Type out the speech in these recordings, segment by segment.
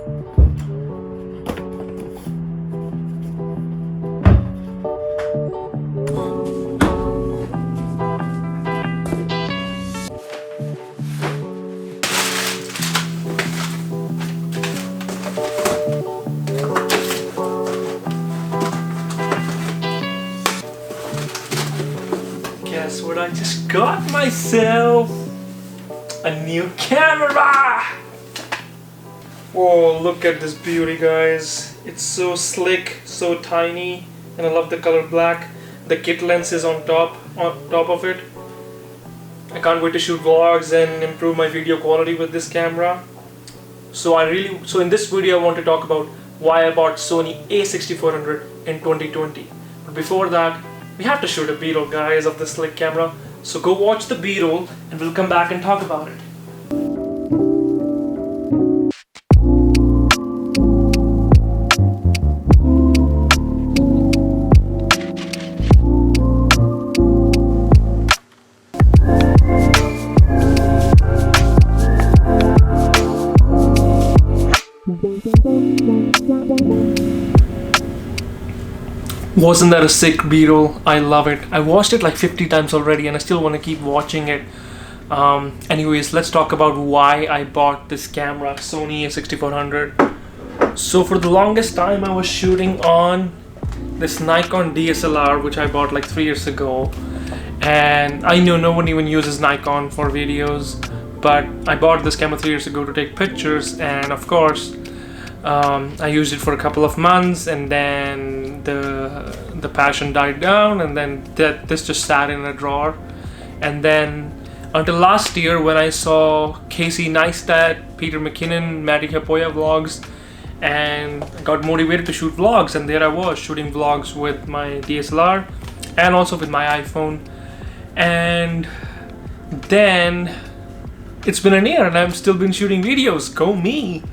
Guess what? I just got myself a new camera! Whoa, look at this beauty, guys. It's so slick, so tiny, and I love the color black. The kit lens is on top of it. I can't wait to shoot vlogs and improve my video quality with this camera. So in this video I want to talk about why I bought Sony A6400 in 2020. But before that, we have to shoot a B-roll, guys, of this slick camera. So go watch the B-roll and we'll come back and talk about it. Wasn't that a sick B-roll? I love it. I watched it like 50 times already and I still want to keep watching it. Anyways, let's talk about why I bought this camera, Sony A6400. So for the longest time I was shooting on this Nikon DSLR, which I bought like 3 years ago. And I know no one even uses Nikon for videos, but I bought this camera 3 years ago to take pictures, and of course I used it for a couple of months, and then the passion died down, and then this just sat in a drawer. And then until last year, when I saw Casey Neistat, Peter McKinnon, Matty Capoya vlogs, and I got motivated to shoot vlogs, and there I was shooting vlogs with my DSLR and also with my iPhone. And then it's been a year and I've still been shooting videos. Go me!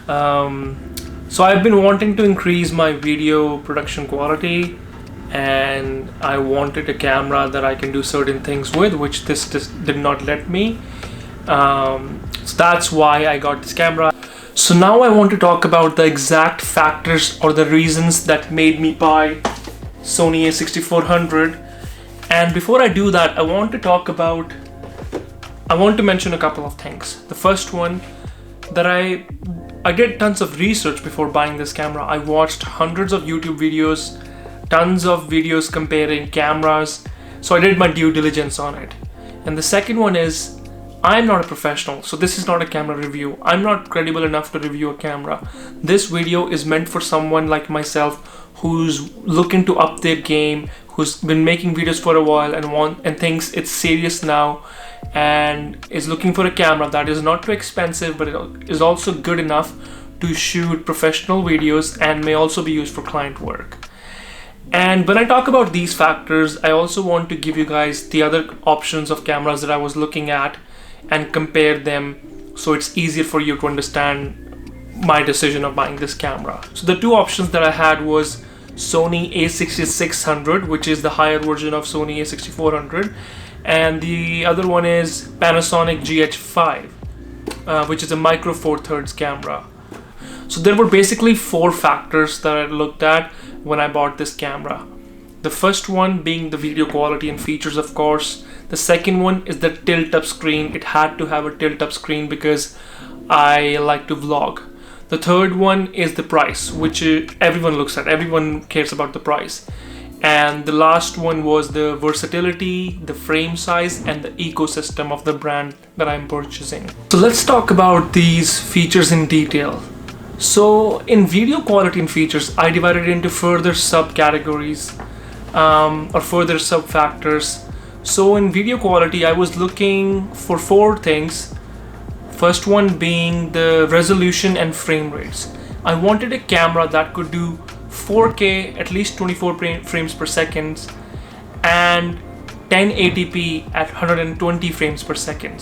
So I've been wanting to increase my video production quality, and I wanted a camera that I can do certain things with, which this did not let me. So that's why I got this camera. So now I want to talk about the exact factors or the reasons that made me buy Sony A6400. And before I do that, I want to mention a couple of things. The first one, that I did tons of research before buying this camera. I watched hundreds of YouTube videos, tons of videos comparing cameras, so I did my due diligence on it. And the second one is, I'm not a professional, so this is not a camera review. I'm not credible enough to review a camera. This video is meant for someone like myself who's looking to up their game, who's been making videos for a while and thinks it's serious now, and is looking for a camera that is not too expensive but it is also good enough to shoot professional videos and may also be used for client work. And when I talk about these factors, I also want to give you guys the other options of cameras that I was looking at and compare them, so it's easier for you to understand my decision of buying this camera. So the two options that I had was Sony A6600, which is the higher version of Sony A6400, and the other one is Panasonic GH5, which is a micro four thirds camera. So there were basically four factors that I looked at when I bought this camera. The first one being the video quality and features, of course. The second one is the tilt-up screen. It had to have a tilt-up screen because I like to vlog. The third one is the price, which everyone looks at. Everyone cares about the price. And the last one was the versatility, the frame size, and the ecosystem of the brand that I'm purchasing. So let's talk about these features in detail. So in video quality and features, I divided it into further subcategories or further sub-factors. So in video quality, I was looking for four things. First one being the resolution and frame rates. I wanted a camera that could do 4K, at least 24 frames per second, and 1080p at 120 frames per second.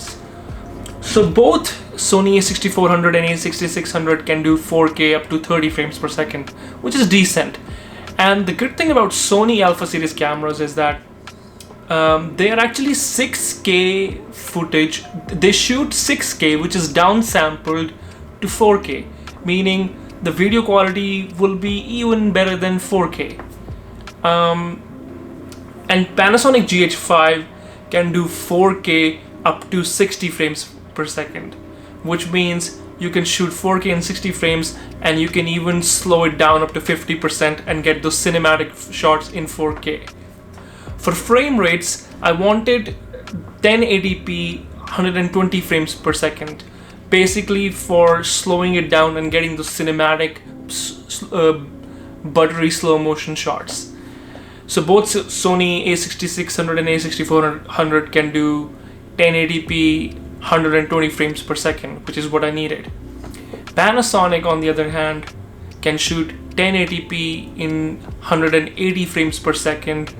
So both Sony A6400 and A6600 can do 4K up to 30 frames per second, which is decent. And the good thing about Sony Alpha series cameras is that they are actually 6K footage. They shoot 6K, which is downsampled to 4K. meaning the video quality will be even better than 4K. And Panasonic GH5 can do 4K up to 60 frames per second, which means you can shoot 4K in 60 frames, and you can even slow it down up to 50% and get those cinematic shots in 4K. For frame rates, I wanted 1080p 120 frames per second, basically for slowing it down and getting those cinematic buttery slow motion shots. So both Sony A6600 and A6400 can do 1080p 120 frames per second, which is what I needed. Panasonic, on the other hand, can shoot 1080p in 180 frames per second,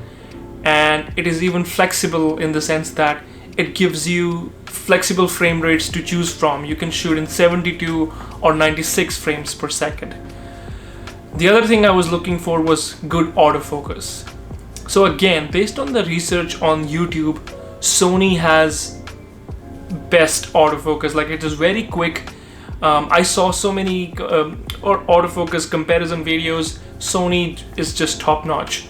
and it is even flexible in the sense that it gives you flexible frame rates to choose from. You can shoot in 72 or 96 frames per second. The other thing I was looking for was good autofocus. So again, based on the research on YouTube, Sony has best autofocus. Like, it is very quick. I saw so many autofocus comparison videos. Sony is just top notch.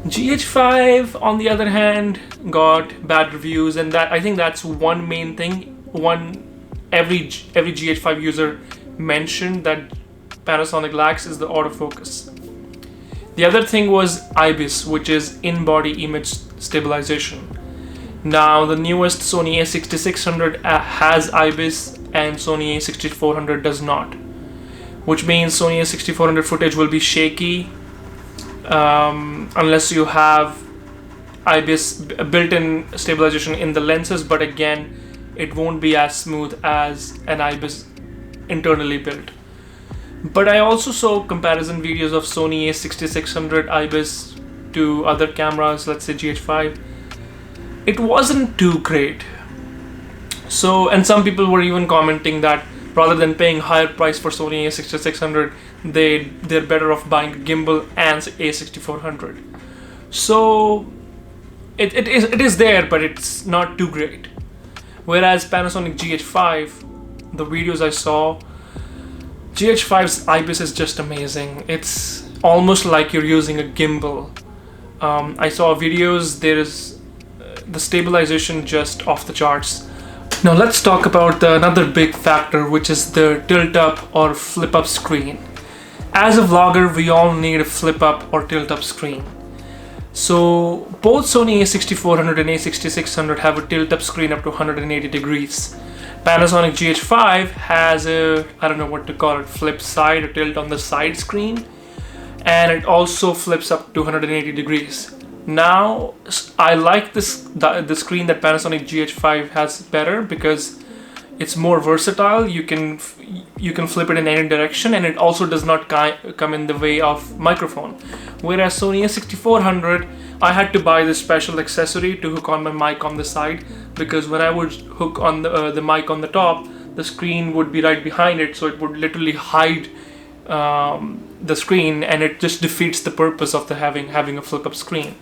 GH5, on the other hand, got bad reviews, and that, I think that's one main thing. Every GH5 user mentioned that Panasonic lacks is the autofocus. The other thing was IBIS, which is in-body image stabilization. Now, the newest Sony A6600 has IBIS, and Sony A6400 does not, which means Sony A6400 footage will be shaky unless you have IBIS built-in stabilization in the lenses, but again, it won't be as smooth as an IBIS internally built. But I also saw comparison videos of Sony A6600 IBIS to other cameras, let's say GH5. It wasn't too great. So, and some people were even commenting that rather than paying higher price for Sony A6600, they're better off buying a gimbal and A6400. So it is there, but it's not too great. Whereas Panasonic GH5, the videos I saw, GH5's IBIS is just amazing. It's almost like you're using a gimbal. I saw videos, there is the stabilization just off the charts. Now let's talk about another big factor, which is the tilt up or flip up screen. As a vlogger, we all need a flip up or tilt up screen. So both Sony A6400 and A6600 have a tilt up screen up to 180 degrees. Panasonic GH5 has a, I don't know what to call it, flip side or tilt on the side screen, and it also flips up to 180 degrees. Now, I like the screen that Panasonic GH5 has better because it's more versatile. You can flip it in any direction, and it also does not come in the way of microphone. Whereas Sony A6400, I had to buy this special accessory to hook on my mic on the side, because when I would hook on the mic on the top, the screen would be right behind it, so it would literally hide the screen, and it just defeats the purpose of having a flip-up screen.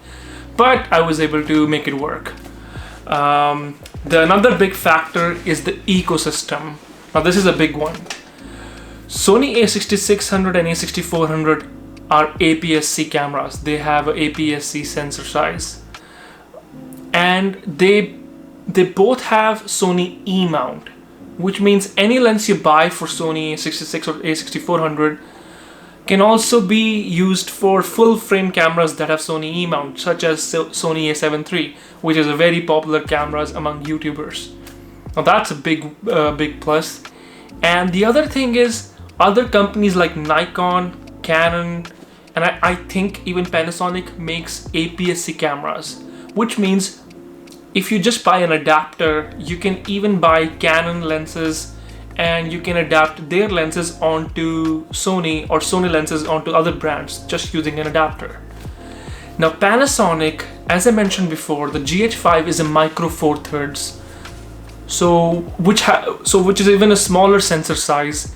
But I was able to make it work. Another big factor is the ecosystem. Now this is a big one. Sony A6600 and A6400 are APS-C cameras. They have an APS-C sensor size, and they both have Sony E mount, which means any lens you buy for Sony A66 or A6400 can also be used for full frame cameras that have Sony E mount, such as Sony A7 III, which is a very popular cameras among YouTubers. Now that's a big plus. And the other thing is, other companies like Nikon, Canon, and I think even Panasonic makes APS-C cameras, which means if you just buy an adapter, you can even buy Canon lenses, and you can adapt their lenses onto Sony, or Sony lenses onto other brands, just using an adapter. Now Panasonic, as I mentioned before, the GH5 is a micro four thirds, which is even a smaller sensor size.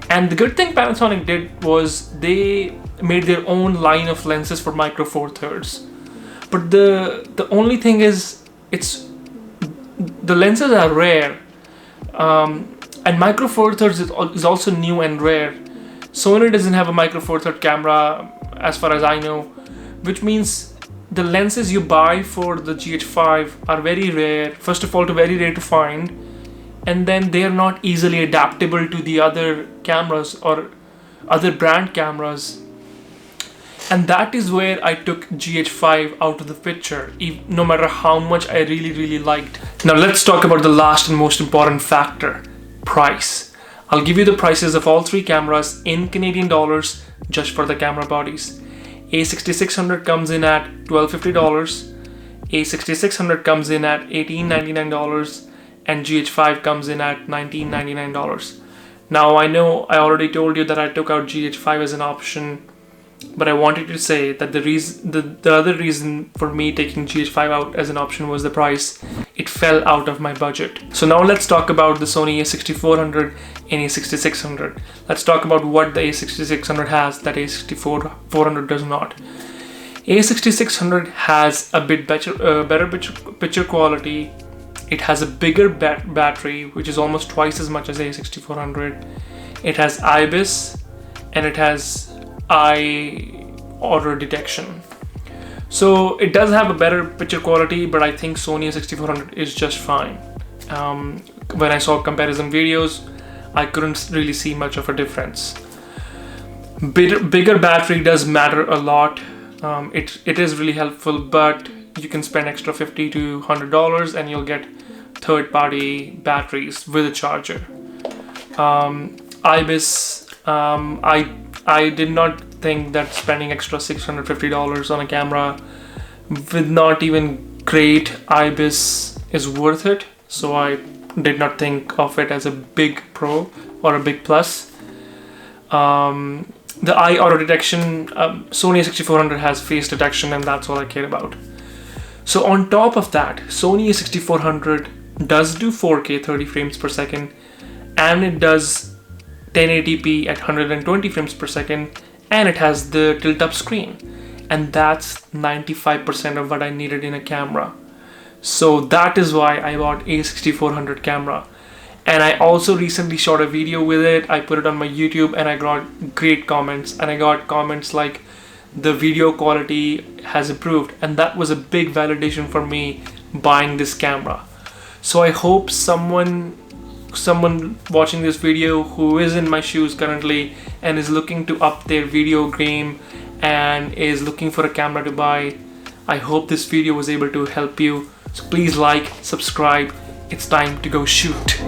And the good thing Panasonic did was they made their own line of lenses for micro four thirds. But the only thing is, the lenses are rare. And micro four thirds is also new and rare. Sony doesn't have a micro four third camera as far as I know, which means the lenses you buy for the GH5 are very rare. First of all, very rare to find, and then they are not easily adaptable to the other cameras or other brand cameras. And that is where I took GH5 out of the picture, no matter how much I really liked. Now let's talk about the last and most important factor, price. I'll give you the prices of all three cameras in Canadian dollars just for the camera bodies. A6400 comes in at $1,250, A6600 comes in at $1,899, and GH5 comes in at $1,999. Now I know I already told you that I took out GH5 as an option, but I wanted to say that the other reason for me taking GH5 out as an option was the price. It fell out of my budget. So now let's talk about the Sony A6400 and A6600. Let's talk about what the A6600 has that A6400 does not. A6600 has a bit better picture quality. It has a bigger battery, which is almost twice as much as A6400. It has IBIS and it has eye auto detection. So it does have a better picture quality, but I think Sony A6400 is just fine. When I saw comparison videos, I couldn't really see much of a difference. Bigger battery does matter a lot. It is really helpful, but you can spend extra $50 to $100 and you'll get third-party batteries with a charger. IBIS, I did not think that spending extra $650 on a camera with not even great IBIS is worth it, so I did not think of it as a big pro or a big plus. The eye auto detection, Sony A6400 has face detection, and that's all I care about. So on top of that, Sony A6400 does do 4K 30 frames per second, and it does 1080p at 120 frames per second, and it has the tilt-up screen, and that's 95% of what I needed in a camera. So that is why I bought A6400 camera. And I also recently shot a video with it. I put it on my YouTube and I got great comments, and I got comments like the video quality has improved, and that was a big validation for me buying this camera. So I hope someone watching this video who is in my shoes currently and is looking to up their video game and is looking for a camera to buy, I hope this video was able to help you. So please like, subscribe. It's time to go shoot.